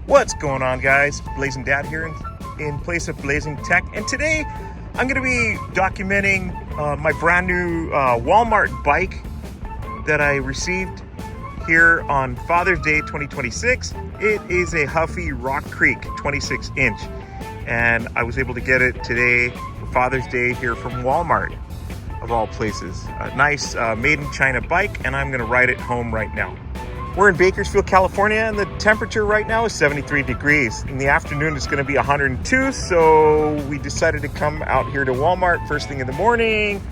What's going on, guys? Blazing Dad here in place of Blazing Tech, and today I'm going to be documenting my brand new Walmart bike that I received here on Father's Day 2026. It is a Huffy Rock Creek 26-inch, and I was able to get it today for Father's Day here from Walmart, of all places. A nice made in China bike, and I'm going to ride it home right now. We're in Bakersfield, California, and the temperature right now is 73 degrees. In the afternoon, it's going to be 102, so we decided to come out here to Walmart first thing in the morning.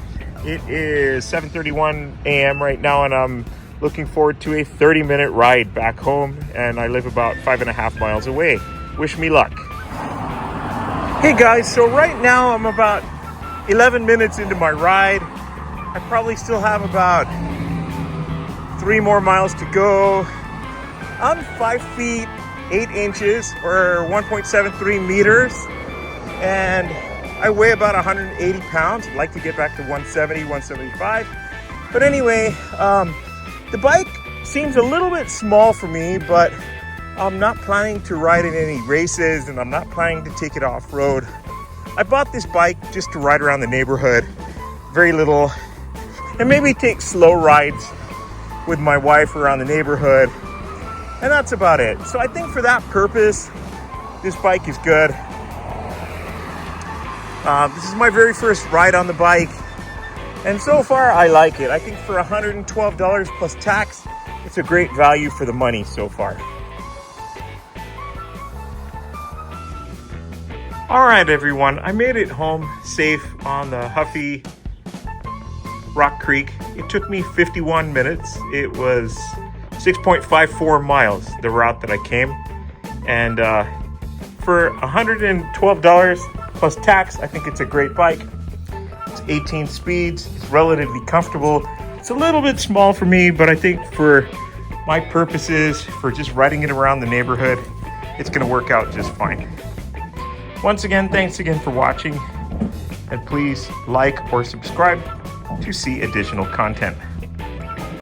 It is 7:31 a.m. right now, and I'm looking forward to a 30-minute ride back home, and I live about 5.5 miles away. Wish me luck. Hey guys, so right now I'm about 11 minutes into my ride. I probably still have about 3 more miles to go. I'm 5 feet 8 inches or 1.73 meters, and I weigh about 180 pounds. I'd like to get back to 170, 175. But anyway, the bike seems a little bit small for me, but I'm not planning to ride in any races, and I'm not planning to take it off-road. I bought this bike just to ride around the neighborhood, very little, and maybe take slow rides with my wife around the neighborhood, and that's about it. So I think for that purpose, this bike is good. This is my very first ride on the bike, and so far I like it. I think for $112 plus tax, it's a great value for the money so far. All right, everyone, I made it home safe on the Huffy Rock Creek. It took me 51 minutes. It was 6.54 miles, the route that I came. And for $112 plus tax, I think it's a great bike. It's 18 speeds, it's relatively comfortable. It's a little bit small for me, but I think for my purposes, for just riding it around the neighborhood, it's gonna work out just fine. Once again, thanks again for watching, and please like or subscribe to see additional content.